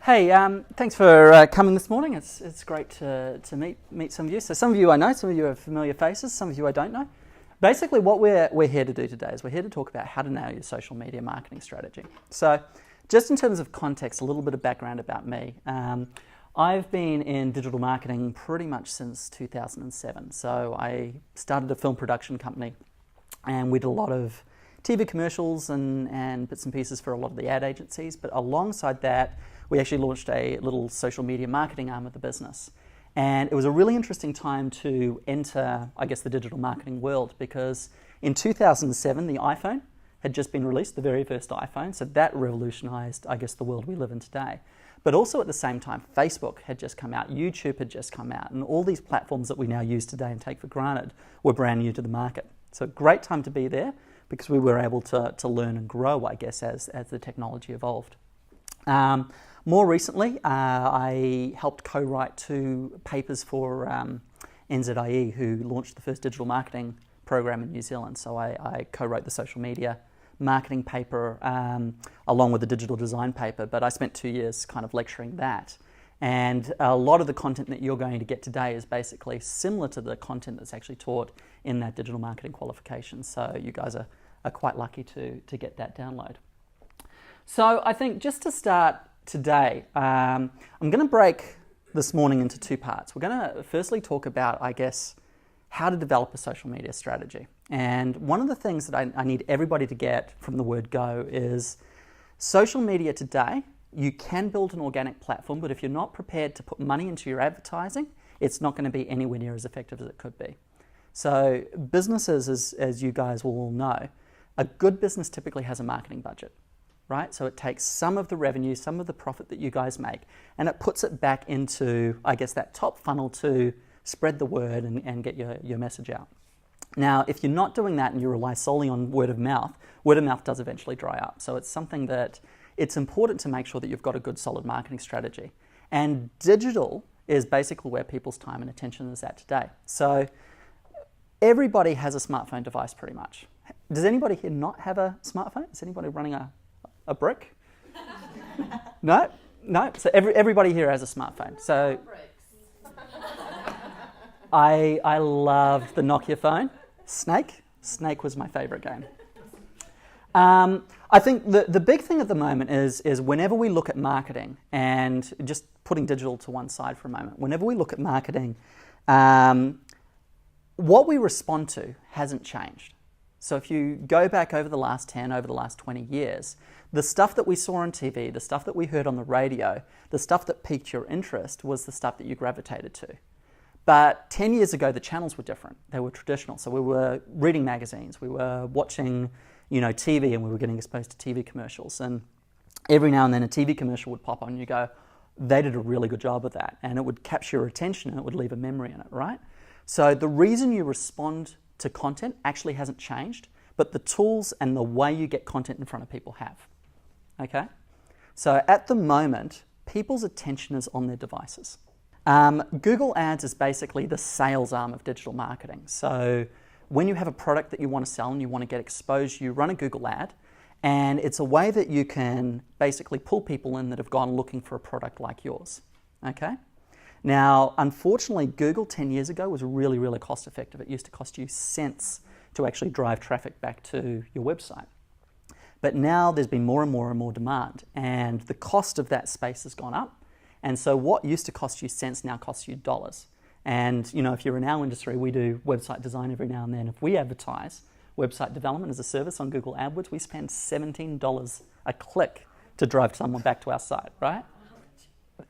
Hey, thanks for coming this morning. It's great to meet some of you. So some of you I know, some of you are familiar faces, some of you I don't know. Basically, what we're here to do today is we're here to talk about how to nail your social media marketing strategy. So, just in terms of context, a little bit of background about me. I've been in digital marketing pretty much since 2007. So I started a film production company, and we did a lot of TV commercials and bits and pieces for a lot of the ad agencies. But alongside that, we actually launched a little social media marketing arm of the business. And it was a really interesting time to enter, I guess, the digital marketing world, because in 2007, the iPhone had just been released, the very first iPhone. So that revolutionized, I guess, the world we live in today. But also at the same time, Facebook had just come out, YouTube had just come out, and all these platforms that we now use today and take for granted were brand new to the market. So great time to be there, because we were able to learn and grow, I guess, as the technology evolved. More recently, I helped co-write 2 papers for NZIE, who launched the first digital marketing program in New Zealand. So I co-wrote the social media marketing paper along with the digital design paper, but I spent 2 years kind of lecturing that. And a lot of the content that you're going to get today is basically similar to the content that's actually taught in that digital marketing qualification. So you guys are quite lucky to get that download. So I think just to start today, I'm going to break this morning into 2 parts. We're going to firstly talk about, I guess, how to develop a social media strategy. And one of the things that I need everybody to get from the word go is social media today, you can build an organic platform, but if you're not prepared to put money into your advertising, it's not going to be anywhere near as effective as it could be. So businesses, as you guys will all know, a good business typically has a marketing budget, right? So it takes some of the revenue, some of the profit that you guys make, and it puts it back into, I guess, that top funnel to spread the word and get your message out. Now, if you're not doing that and you rely solely on word of mouth does eventually dry up. So it's something that it's important to make sure that you've got a good, solid marketing strategy. And digital is basically where people's time and attention is at today. So everybody has a smartphone device pretty much. Does anybody here not have a smartphone? Is anybody running a brick? No? So everybody here has a smartphone. So I loved the Nokia phone. Snake was my favorite game. I think the big thing at the moment is whenever we look at marketing, and just putting digital to one side for a moment, whenever we look at marketing, what we respond to hasn't changed. So if you go back over the last 10, over the last 20 years, the stuff that we saw on TV, the stuff that we heard on the radio, the stuff that piqued your interest was the stuff that you gravitated to. But 10 years ago, the channels were different. They were traditional. So we were reading magazines, we were watching, TV, and we were getting exposed to TV commercials. And every now and then a TV commercial would pop on and you go, they did a really good job of that. And it would capture your attention and it would leave a memory in it, right? So the reason you respond to content actually hasn't changed, but the tools and the way you get content in front of people have. Okay? So at the moment, people's attention is on their devices. Google Ads is basically the sales arm of digital marketing. So when you have a product that you want to sell and you want to get exposed, you run a Google ad, and it's a way that you can basically pull people in that have gone looking for a product like yours. Okay? Now, unfortunately, Google 10 years ago was really, really cost effective. It used to cost you cents to actually drive traffic back to your website. But now there's been more and more demand, and the cost of that space has gone up. And so what used to cost you cents now costs you dollars. And if you're in our industry, we do website design every now and then. If we advertise website development as a service on Google AdWords, we spend $17 a click to drive someone back to our site, right?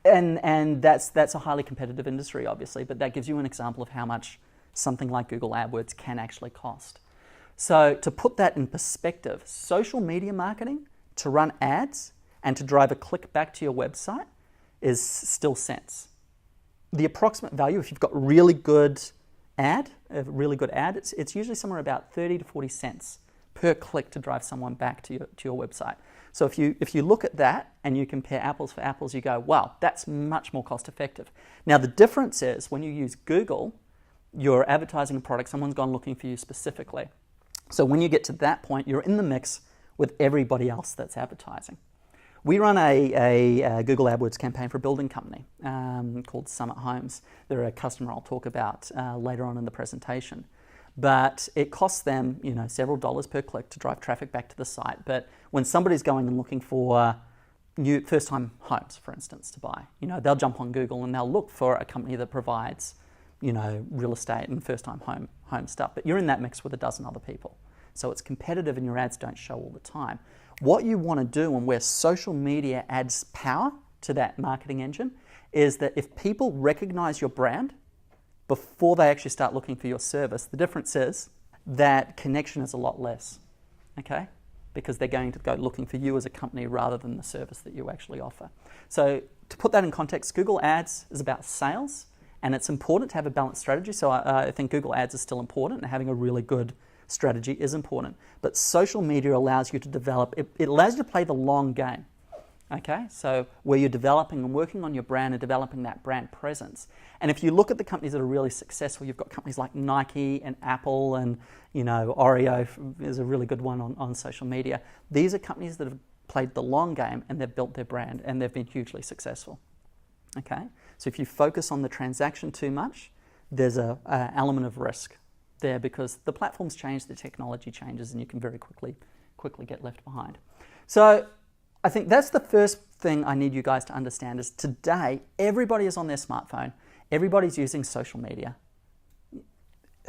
And that's a highly competitive industry, obviously, but that gives you an example of how much something like Google AdWords can actually cost. So to put that in perspective, social media marketing, to run ads and to drive a click back to your website is still cents. The approximate value, if you've got a really good ad, it's usually somewhere about 30 to 40 cents per click to drive someone back to your website. So if you look at that and you compare apples for apples, you go, wow, that's much more cost effective. Now the difference is when you use Google, you're advertising a product, someone's gone looking for you specifically. So when you get to that point, you're in the mix with everybody else that's advertising. We run a Google AdWords campaign for a building company called Summit Homes. They're a customer I'll talk about later on in the presentation. But it costs them, several dollars per click to drive traffic back to the site. But when somebody's going and looking for new first-time homes, for instance, to buy, they'll jump on Google and they'll look for a company that provides, real estate and first-time home stuff. But you're in that mix with a dozen other people. So it's competitive and your ads don't show all the time. What you want to do, and where social media adds power to that marketing engine, is that if people recognize your brand before they actually start looking for your service, the difference is that connection is a lot less, okay? Because they're going to go looking for you as a company rather than the service that you actually offer. So to put that in context, Google Ads is about sales, and it's important to have a balanced strategy. So I think Google Ads is still important, and having a really good strategy is important. But social media allows you to develop, it allows you to play the long game. Okay, so where you're developing and working on your brand and developing that brand presence. And if you look at the companies that are really successful, you've got companies like Nike and Apple and, Oreo is a really good one on social media. These are companies that have played the long game and they've built their brand and they've been hugely successful. Okay, so if you focus on the transaction too much, there's an element of risk there because the platforms change, the technology changes, and you can very quickly get left behind. So I think that's the first thing I need you guys to understand is today, everybody is on their smartphone. Everybody's using social media.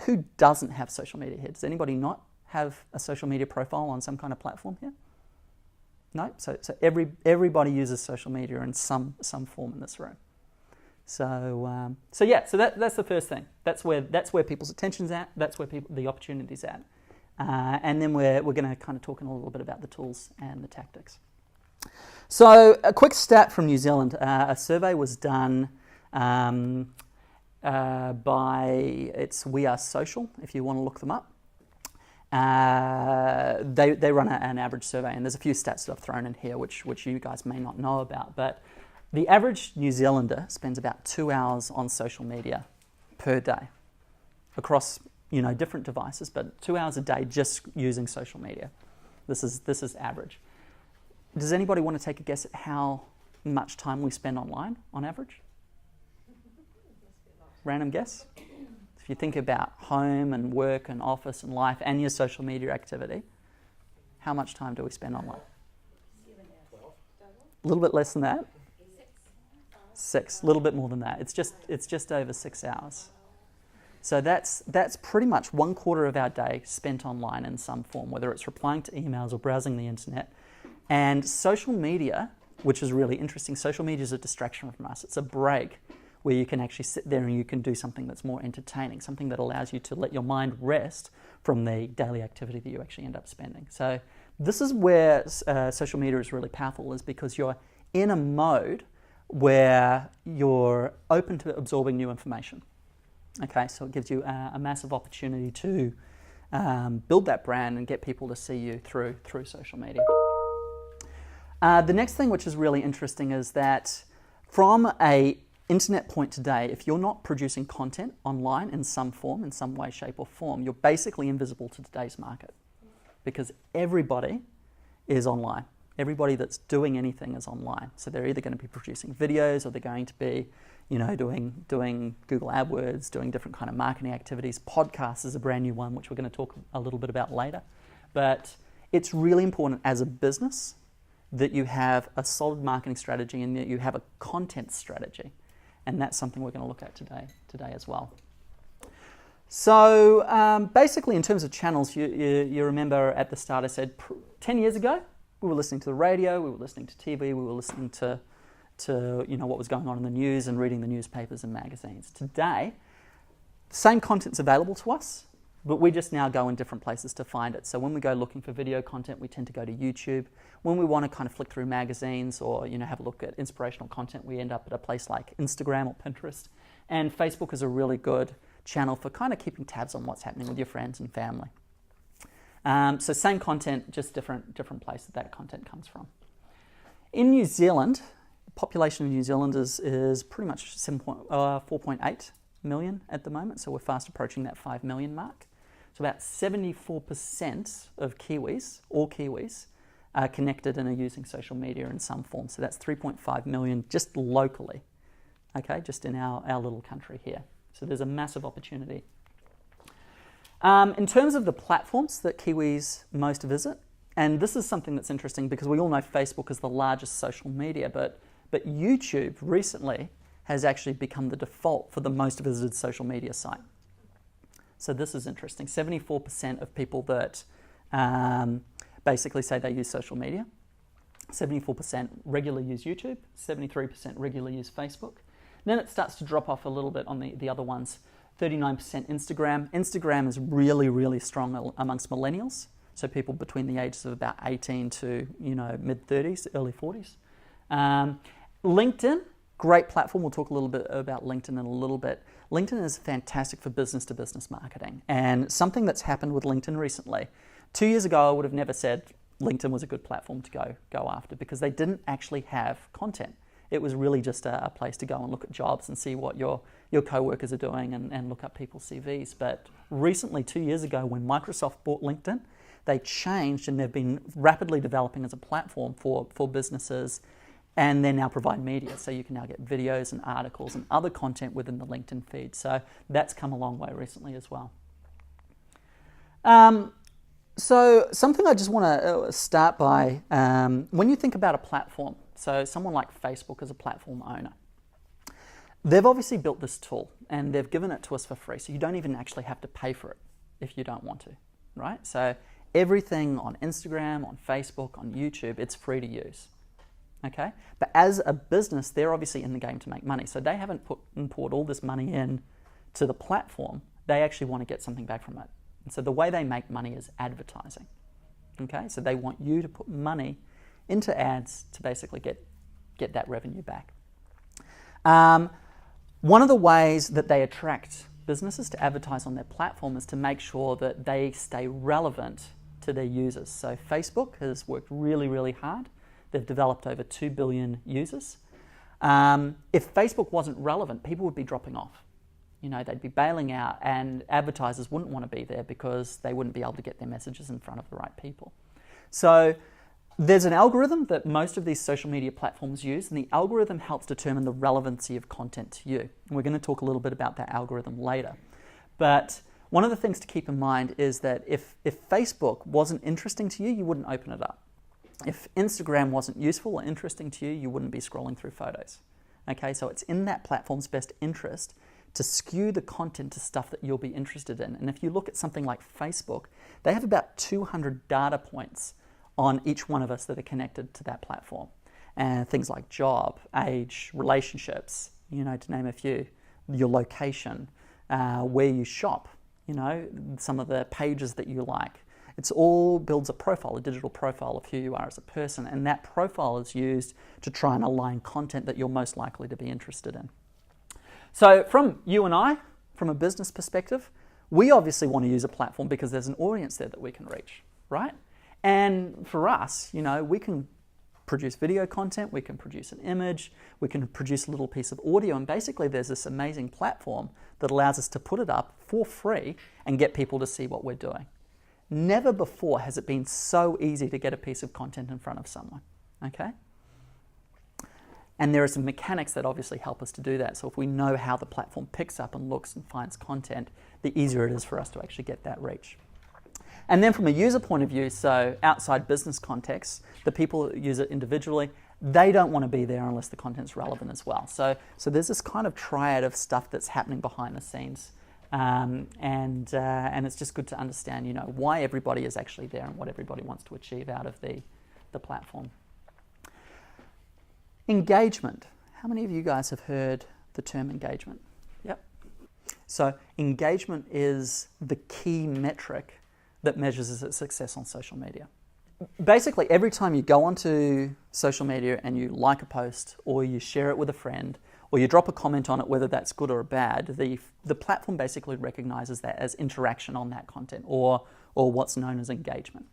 Who doesn't have social media here? Does anybody not have a social media profile on some kind of platform here? No? So everybody uses social media in some form in this room. So that's the first thing. That's where people's attention's at. That's where the opportunity's at. And then we're going to kind of talk in a little bit about the tools and the tactics. So a quick stat from New Zealand. A survey was done by We Are Social, if you want to look them up. They run an average survey, and there's a few stats that I've thrown in here which you guys may not know about, but the average New Zealander spends about 2 hours on social media per day across different devices, but 2 hours a day just using social media. This is average. Does anybody want to take a guess at how much time we spend online on average? Random guess? If you think about home and work and office and life and your social media activity, how much time do we spend online? 7 hours. A little bit less than that? 6. A little bit more than that. It's just over 6 hours. So that's pretty much 1/4 of our day spent online in some form, whether it's replying to emails or browsing the internet. And social media, which is really interesting, social media is a distraction from us. It's a break where you can actually sit there and you can do something that's more entertaining, something that allows you to let your mind rest from the daily activity that you actually end up spending. So this is where social media is really powerful, is because you're in a mode where you're open to absorbing new information. Okay, so it gives you a massive opportunity to build that brand and get people to see you through social media. The next thing which is really interesting is that from a internet point today, if you're not producing content online in some form, in some way, shape or form, you're basically invisible to today's market because everybody is online. Everybody that's doing anything is online. So they're either going to be producing videos or they're going to be, doing Google AdWords, doing different kind of marketing activities. Podcasts is a brand new one, which we're going to talk a little bit about later. But it's really important as a business that you have a solid marketing strategy and that you have a content strategy. And that's something we're going to look at today as well. So basically in terms of channels, you remember at the start I said 10 years ago, we were listening to the radio, we were listening to TV, we were listening to what was going on in the news and reading the newspapers and magazines. Today, the same content's available to us, but we just now go in different places to find it. So when we go looking for video content, we tend to go to YouTube. When we want to kind of flick through magazines or have a look at inspirational content, we end up at a place like Instagram or Pinterest. And Facebook is a really good channel for kind of keeping tabs on what's happening with your friends and family. So same content, just different place that content comes from. In New Zealand, the population of New Zealand is pretty much 4.8 million at the moment, so we're fast approaching that 5 million mark. So about 74% of Kiwis, all Kiwis, are connected and are using social media in some form. So that's 3.5 million just locally, okay, just in our little country here. So there's a massive opportunity. In terms of the platforms that Kiwis most visit, and this is something that's interesting because we all know Facebook is the largest social media, but YouTube recently has actually become the default for the most visited social media site. So this is interesting. 74% of people that basically say they use social media, 74% regularly use YouTube, 73% regularly use Facebook. Then it starts to drop off a little bit on the other ones. 39% Instagram. Instagram is really, really strong amongst millennials. So people between the ages of about 18 to mid-30s, early 40s. LinkedIn, great platform. We'll talk a little bit about LinkedIn in a little bit. LinkedIn is fantastic for business-to-business marketing. And something that's happened with LinkedIn recently, 2 years ago I would have never said LinkedIn was a good platform to go after because they didn't actually have content. It was really just a place to go and look at jobs and see what your co-workers are doing and look up people's CVs. But recently, 2 years ago, when Microsoft bought LinkedIn, they changed and they've been rapidly developing as a platform for businesses, and they now provide media. So you can now get videos and articles and other content within the LinkedIn feed. So that's come a long way recently as well. So something I just want to start by, when you think about a platform, so someone like Facebook is a platform owner. They've obviously built this tool and they've given it to us for free, so you don't even actually have to pay for it if you don't want to, right? So everything on Instagram, on Facebook, on YouTube, it's free to use, okay? But as a business, they're obviously in the game to make money, so they haven't poured all this money in to the platform. They actually want to get something back from it. And so the way they make money is advertising, okay? So they want you to put money into ads to basically get that revenue back. One of the ways that they attract businesses to advertise on their platform is to make sure that they stay relevant to their users. So Facebook has worked really, really hard. They've developed over 2 billion users. If Facebook wasn't relevant, people would be dropping off. They'd be bailing out and advertisers wouldn't want to be there because they wouldn't be able to get their messages in front of the right people. So there's an algorithm that most of these social media platforms use, and the algorithm helps determine the relevancy of content to you. And we're going to talk a little bit about that algorithm later. But one of the things to keep in mind is that if Facebook wasn't interesting to you, you wouldn't open it up. If Instagram wasn't useful or interesting to you, you wouldn't be scrolling through photos. Okay, so it's in that platform's best interest to skew the content to stuff that you'll be interested in. And if you look at something like Facebook, they have about 200 data points on each one of us that are connected to that platform. And things like job, age, relationships, to name a few, your location, where you shop, some of the pages that you like. It's all builds a profile, a digital profile of who you are as a person, and that profile is used to try and align content that you're most likely to be interested in. So from you and I, from a business perspective, we obviously want to use a platform because there's an audience there that we can reach, right? And for us, we can produce video content, we can produce an image, we can produce a little piece of audio, and basically there's this amazing platform that allows us to put it up for free and get people to see what we're doing. Never before has it been so easy to get a piece of content in front of someone, okay? And there are some mechanics that obviously help us to do that. So if we know how the platform picks up and looks and finds content, the easier it is for us to actually get that reach. And then from a user point of view, so outside business context, the people that use it individually, they don't want to be there unless the content's relevant as well. So there's this kind of triad of stuff that's happening behind the scenes. And it's just good to understand, why everybody is actually there and what everybody wants to achieve out of the platform. Engagement. How many of you guys have heard the term engagement? Yep. So engagement is the key metric that measures its success on social media. Basically, every time you go onto social media and you like a post or you share it with a friend or you drop a comment on it, whether that's good or bad, the platform basically recognizes that as interaction on that content or what's known as engagement.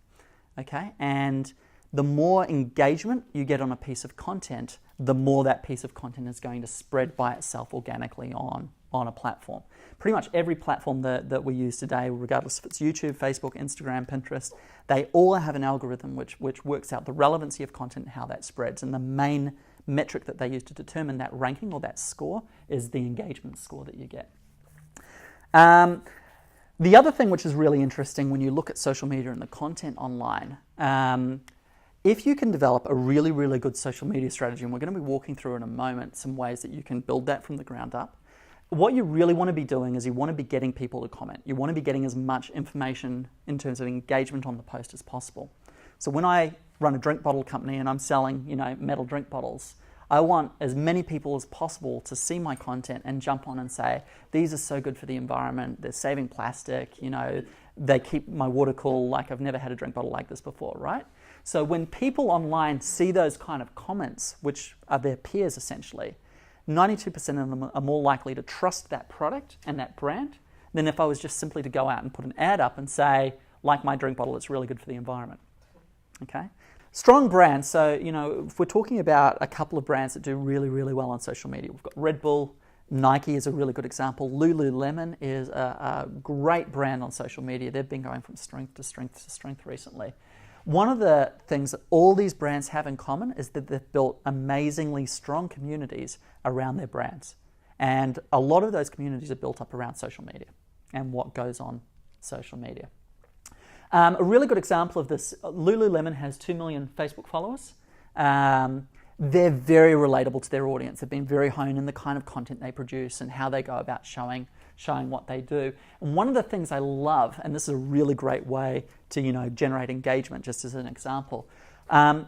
Okay? And the more engagement you get on a piece of content, the more that piece of content is going to spread by itself organically on on a platform. Pretty much every platform that we use today, regardless if it's YouTube, Facebook, Instagram, Pinterest, they all have an algorithm which works out the relevancy of content and how that spreads. And the main metric that they use to determine that ranking or that score is the engagement score that you get. The other thing which is really interesting when you look at social media and the content online, if you can develop a really, really good social media strategy, and we're going to be walking through in a moment some ways that you can build that from the ground up, what you really want to be doing is you want to be getting people to comment. You want to be getting as much information in terms of engagement on the post as possible. So when I run a drink bottle company and I'm selling, metal drink bottles, I want as many people as possible to see my content and jump on and say, these are so good for the environment, they're saving plastic, they keep my water cool, like I've never had a drink bottle like this before, right? So when people online see those kind of comments, which are their peers essentially, 92% of them are more likely to trust that product and that brand than if I was just simply to go out and put an ad up and say, like my drink bottle, it's really good for the environment. Okay? Strong brands. So, if we're talking about a couple of brands that do really, really well on social media, we've got Red Bull, Nike is a really good example. Lululemon is a great brand on social media. They've been going from strength to strength to strength recently. One of the things that all these brands have in common is that they've built amazingly strong communities around their brands. And a lot of those communities are built up around social media and what goes on social media. A really good example of this, Lululemon has 2 million Facebook followers. They're very relatable to their audience. They've been very honed in the kind of content they produce and how they go about showing what they do. And one of the things I love, and this is a really great way to generate engagement, just as an example,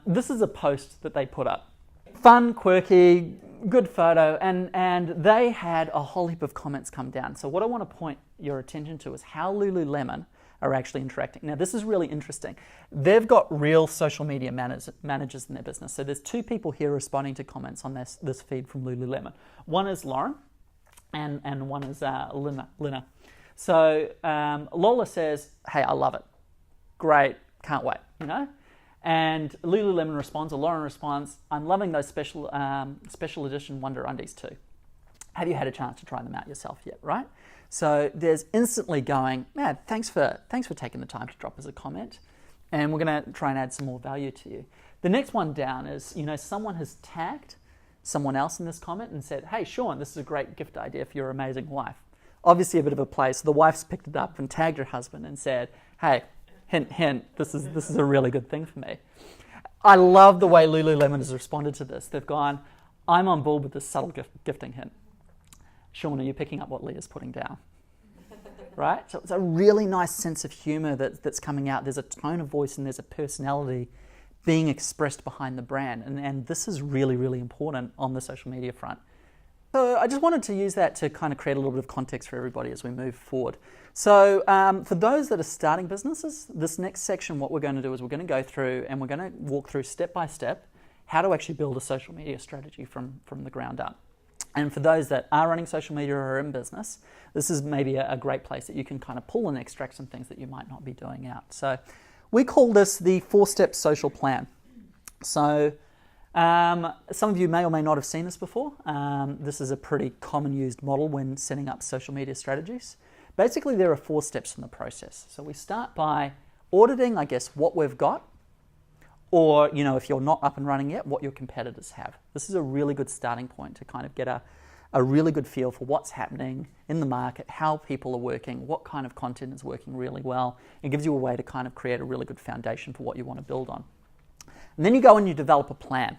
this is a post that they put up. Fun, quirky, good photo, and they had a whole heap of comments come down. So what I want to point your attention to is how Lululemon are actually interacting. Now, this is really interesting. They've got real social media managers in their business. So there's 2 people here responding to comments on this feed from Lululemon. One is Lauren, and one is Lina. So Lola says, hey, I love it. Great, can't wait, And Lululemon responds, or Lauren responds, I'm loving those special edition Wonder Undies too. Have you had a chance to try them out yourself yet, right? So there's instantly going, man, thanks for taking the time to drop us a comment, and we're going to try and add some more value to you. The next one down is, someone has tagged someone else in this comment and said, hey, Sean, this is a great gift idea for your amazing wife. Obviously a bit of a play, so the wife's picked it up and tagged her husband and said, hey, hint, hint, this is a really good thing for me. I love the way Lululemon has responded to this. They've gone, I'm on board with this subtle gifting hint. Sean, are you picking up what Leah's putting down? Right? So it's a really nice sense of humour that's coming out. There's a tone of voice and there's a personality being expressed behind the brand. And this is really, really important on the social media front. So I just wanted to use that to kind of create a little bit of context for everybody as we move forward. So for those that are starting businesses, this next section, what we're going to do is we're going to go through and we're going to walk through step by step how to actually build a social media strategy from the ground up. And for those that are running social media or are in business, this is maybe a great place that you can kind of pull and extract some things that you might not be doing out. So we call this the 4-step social plan. So some of you may or may not have seen this before. This is a pretty common used model when setting up social media strategies. Basically, there are 4 steps in the process. So we start by auditing, I guess, what we've got, or, if you're not up and running yet, what your competitors have. This is a really good starting point to kind of get a really good feel for what's happening in the market, how people are working, what kind of content is working really well. It gives you a way to kind of create a really good foundation for what you want to build on. And then you go and you develop a plan,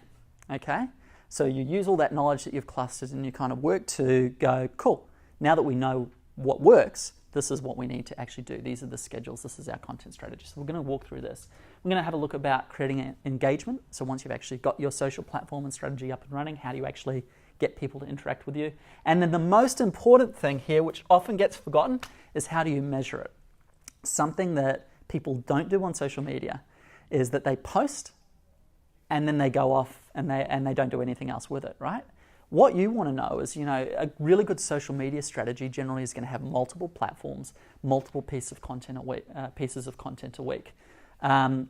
okay? So you use all that knowledge that you've clustered and you kind of work to go, cool, now that we know what works, this is what we need to actually do. These are the schedules, this is our content strategy. So we're going to walk through this. We're going to have a look about creating an engagement. So once you've actually got your social platform and strategy up and running, how do you actually get people to interact with you? And then the most important thing here, which often gets forgotten, is how do you measure it? Something that people don't do on social media is that they post and then they go off and they don't do anything else with it, right? What you want to know is, a really good social media strategy generally is going to have multiple platforms, multiple pieces of content a week.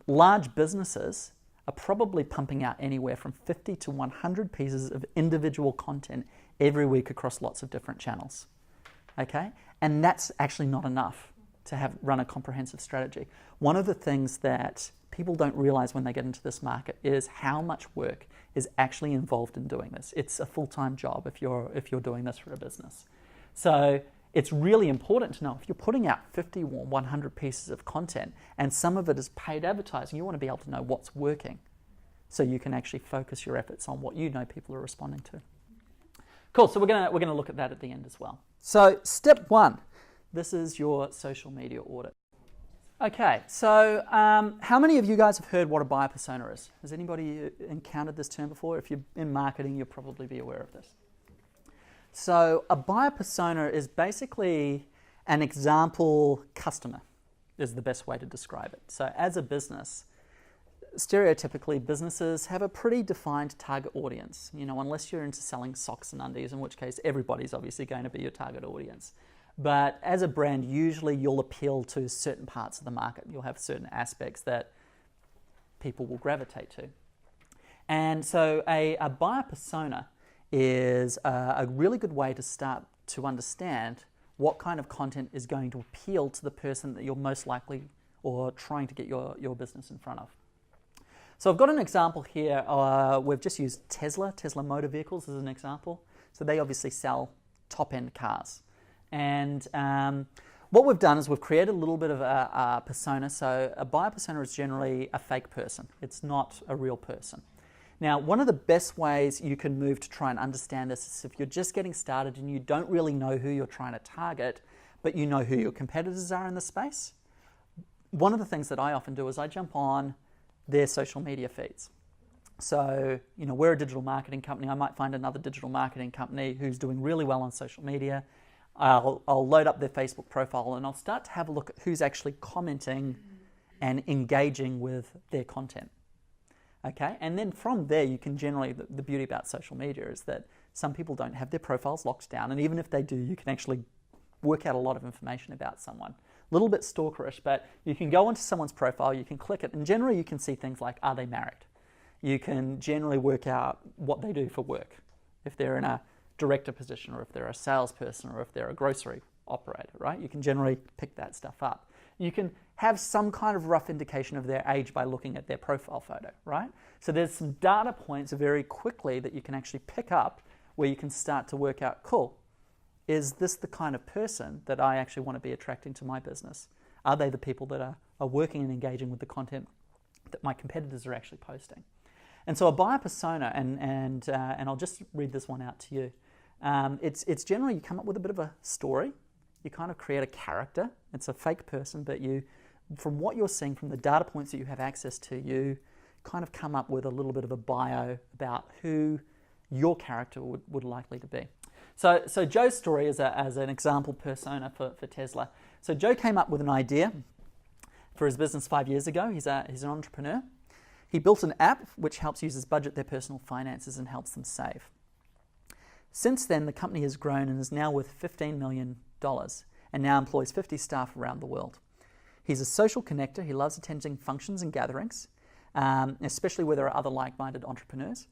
Large businesses are probably pumping out anywhere from 50 to 100 pieces of individual content every week across lots of different channels. okay? And that's actually not enough to run a comprehensive strategy. One of the things that people don't realize when they get into this market is how much work is actually involved in doing this. It's a full-time job if you're doing this for a business. So it's really important to know if you're putting out 50 or 100 pieces of content and some of it is paid advertising, you want to be able to know what's working so you can actually focus your efforts on what you know people are responding to. Cool, so we're gonna look at that at the end as well. So step one, this is your social media audit. Okay, so how many of you guys have heard what a buyer persona is? Has anybody encountered this term before? If you're in marketing, you'll probably be aware of this. So a buyer persona is basically an example customer, is the best way to describe it. So as a business, stereotypically businesses have a pretty defined target audience, unless you're into selling socks and undies, in which case everybody's obviously going to be your target audience. But as a brand, usually you'll appeal to certain parts of the market. You'll have certain aspects that people will gravitate to. And so a buyer persona is a really good way to start to understand what kind of content is going to appeal to the person that you're most likely or trying to get your business in front of. So I've got an example here. We've just used Tesla Motor Vehicles as an example. So they obviously sell top-end cars. And what we've done is we've created a little bit of a persona. So a buyer persona is generally a fake person. It's not a real person. Now, one of the best ways you can move to try and understand this is if you're just getting started and you don't really know who you're trying to target, but you know who your competitors are in the space. One of the things that I often do is I jump on their social media feeds. So, we're a digital marketing company. I might find another digital marketing company who's doing really well on social media. I'll load up their Facebook profile and I'll start to have a look at who's actually commenting and engaging with their content. Okay, and then from there you can generally, the beauty about social media is that some people don't have their profiles locked down, and even if they do, you can actually work out a lot of information about someone. A little bit stalkerish, but you can go onto someone's profile, you can click it, and generally you can see things like, are they married? You can generally work out what they do for work, if they're in a director position, or if they're a salesperson, or if they're a grocery operator, right? You can generally pick that stuff up. You can have some kind of rough indication of their age by looking at their profile photo, right? So there's some data points very quickly that you can actually pick up where you can start to work out, cool, is this the kind of person that I actually want to be attracting to my business? Are they the people that are working and engaging with the content that my competitors are actually posting? And so a buyer persona, and I'll just read this one out to you. It's generally you come up with a bit of a story. You kind of create a character. It's a fake person, but you, from what you're seeing, from the data points that you have access to, you kind of come up with a little bit of a bio about who your character would likely to be. So Joe's story is as an example persona for Tesla. So Joe came up with an idea for his business 5 years ago. He's an entrepreneur. He built an app which helps users budget their personal finances and helps them save. Since then, the company has grown and is now worth $15 million and now employs 50 staff around the world. He's a social connector. He loves attending functions and gatherings, especially where there are other like-minded entrepreneurs.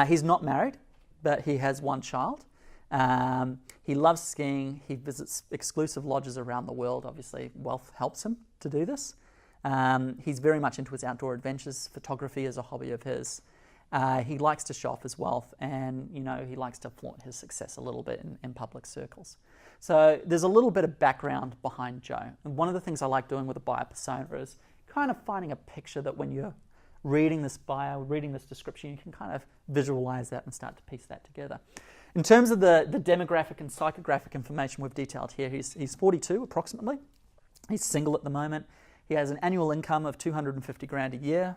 He's not married, but he has one child. He loves skiing. He visits exclusive lodges around the world. Obviously, wealth helps him to do this. He's very much into his outdoor adventures. Photography is a hobby of his. He likes to show off his wealth, and he likes to flaunt his success a little bit in public circles. So there's a little bit of background behind Joe. And one of the things I like doing with a buyer persona is kind of finding a picture that when you're reading this bio, reading this description, you can kind of visualize that and start to piece that together. In terms of the demographic and psychographic information we've detailed here, he's 42 approximately. He's single at the moment. He has an annual income of $250,000 a year,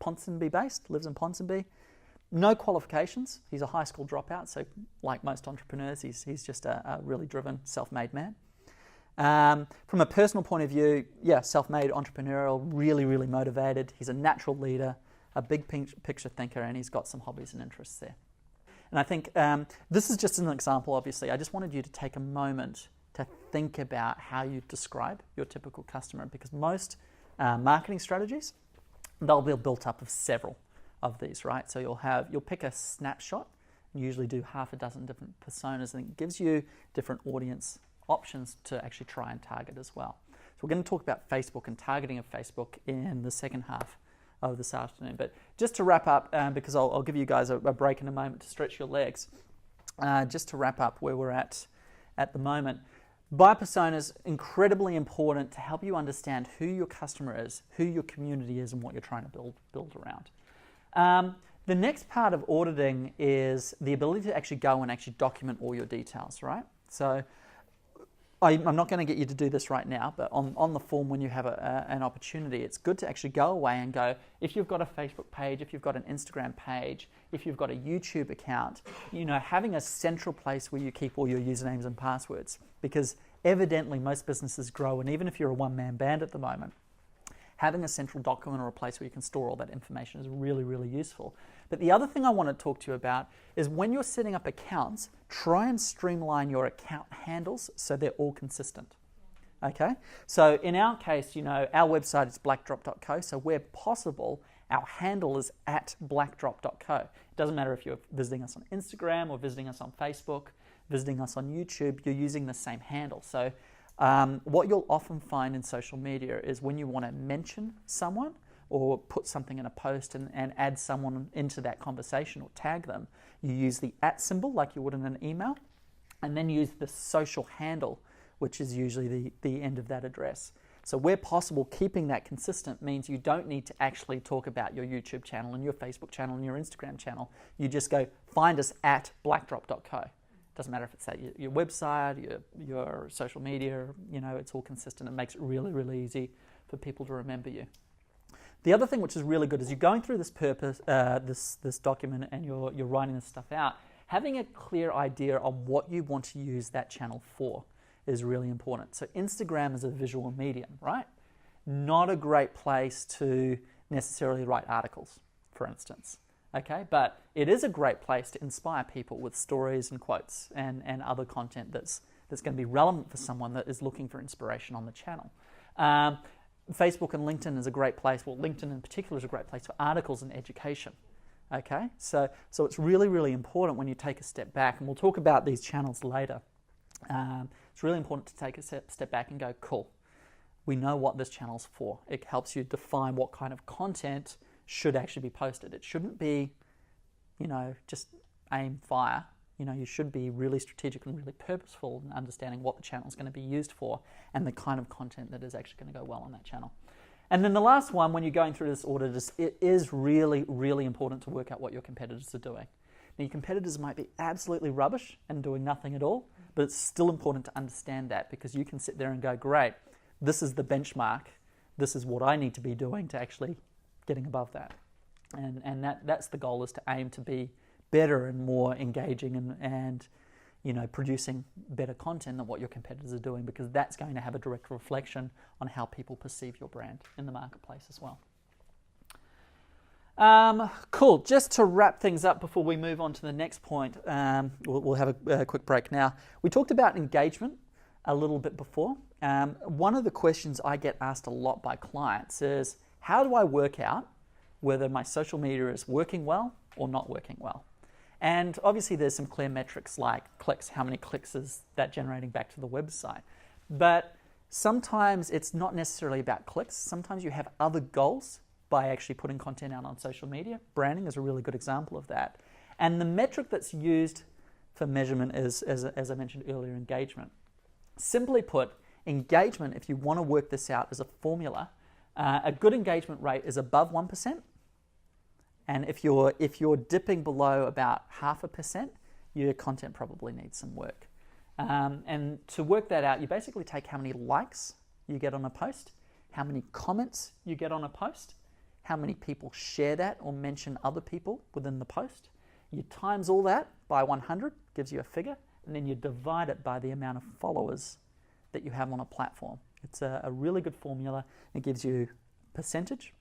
Ponsonby based, lives in Ponsonby. No qualifications. He's a high school dropout, so like most entrepreneurs, he's just a really driven, self-made man. From a personal point of view, self-made, entrepreneurial, really, really motivated. He's a natural leader, a big picture thinker, and he's got some hobbies and interests there. And I think this is just an example, obviously. I just wanted you to take a moment to think about how you describe your typical customer, because most marketing strategies, they'll be built up of several of these, right? So you'll pick a snapshot, You usually do half a dozen different personas, and it gives you different audience options to actually try and target as well. So we're going to talk about Facebook and targeting of Facebook in the second half of this afternoon. But just to wrap up, because I'll give you guys a break in a moment to stretch your legs, just to wrap up where we're at the moment. Buyer persona is incredibly important to help you understand who your customer is, who your community is, and what you're trying to build around. The next part of auditing is the ability to actually go and actually document all your details, right? So I'm not going to get you to do this right now, but on the form when you have an opportunity, it's good to actually go away and go, if you've got a Facebook page, if you've got an Instagram page, if you've got a YouTube account, having a central place where you keep all your usernames and passwords, because evidently most businesses grow, and even if you're a one-man band at the moment, having a central document or a place where you can store all that information is really, really useful. But the other thing I want to talk to you about is when you're setting up accounts, try and streamline your account handles so they're all consistent. Okay? So in our case, our website is blackdrop.co, so where possible, our handle is at blackdrop.co. It doesn't matter if you're visiting us on Instagram or visiting us on Facebook, visiting us on YouTube, you're using the same handle. So what you'll often find in social media is when you want to mention someone or put something in a post and add someone into that conversation or tag them, you use the @ symbol like you would in an email, and then use the social handle, which is usually the end of that address. So where possible, keeping that consistent means you don't need to actually talk about your YouTube channel and your Facebook channel and your Instagram channel. You just go, find us at blackdrop.co. Doesn't matter if it's at your website, your social media, it's all consistent. It makes it really, really easy for people to remember you. The other thing which is really good is you're going through this this document and you're writing this stuff out. Having a clear idea on what you want to use that channel for is really important. So Instagram is a visual medium, right? Not a great place to necessarily write articles, for instance. Okay, but it is a great place to inspire people with stories and quotes and other content that's going to be relevant for someone that is looking for inspiration on the channel. Facebook and LinkedIn is a great place. Well, LinkedIn in particular is a great place for articles and education. Okay, so it's really, really important when you take a step back, and we'll talk about these channels later. It's really important to take a step back and go, cool, we know what this channel's for. It helps you define what kind of content should actually be posted. It shouldn't be, just aim, fire. You should be really strategic and really purposeful in understanding what the channel is going to be used for and the kind of content that is actually going to go well on that channel. And then the last one, when you're going through this audit, it is really, really important to work out what your competitors are doing. Now, your competitors might be absolutely rubbish and doing nothing at all, but it's still important to understand that, because you can sit there and go, great, this is the benchmark, this is what I need to be doing to actually getting above that. And that's the goal, is to aim to be better and more engaging and producing better content than what your competitors are doing, because that's going to have a direct reflection on how people perceive your brand in the marketplace as well. Cool. Just to wrap things up before we move on to the next point, we'll have a quick break now. We talked about engagement a little bit before. One of the questions I get asked a lot by clients is, how do I work out whether my social media is working well or not working well? And obviously there's some clear metrics like clicks. How many clicks is that generating back to the website? But sometimes it's not necessarily about clicks. Sometimes you have other goals by actually putting content out on social media. Branding is a really good example of that. And the metric that's used for measurement is, as I mentioned earlier, engagement. Simply put, engagement, if you want to work this out as a formula, a good engagement rate is above 1%. And if you're dipping below about 0.5%, your content probably needs some work. And to work that out, you basically take how many likes you get on a post, how many comments you get on a post, how many people share that or mention other people within the post. You times all that by 100, gives you a figure, and then you divide it by the amount of followers that you have on a platform. It's a really good formula. It gives you percentage.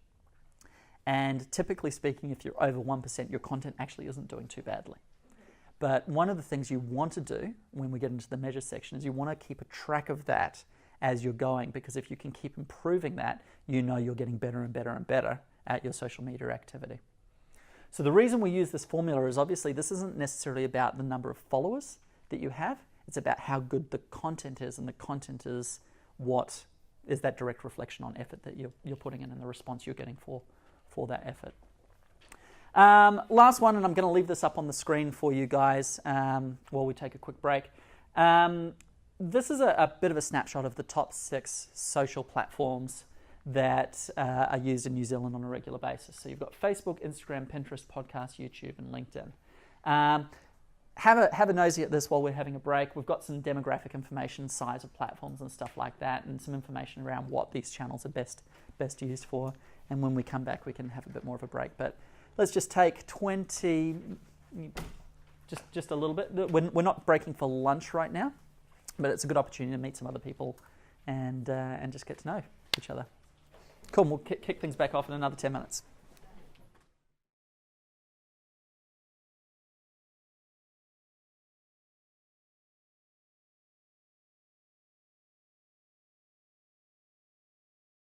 And typically speaking, if you're over 1%, your content actually isn't doing too badly. But one of the things you want to do when we get into the measure section is you want to keep a track of that as you're going, because if you can keep improving that, you're getting better and better and better at your social media activity. So the reason we use this formula is obviously this isn't necessarily about the number of followers that you have. It's about how good the content is, and the content is what is that direct reflection on effort that you're putting in and the response you're getting for that effort. Last one, and I'm going to leave this up on the screen for you guys while we take a quick break. This is a bit of a snapshot of the top 6 social platforms that are used in New Zealand on a regular basis. So you've got Facebook, Instagram, Pinterest, podcast, YouTube, and LinkedIn. Have a nosy at this while we're having a break. We've got some demographic information, size of platforms and stuff like that, and some information around what these channels are best used for. And when we come back, we can have a bit more of a break. But let's just take 20, just a little bit. We're not breaking for lunch right now, but it's a good opportunity to meet some other people and just get to know each other. Cool, we'll kick things back off in another 10 minutes.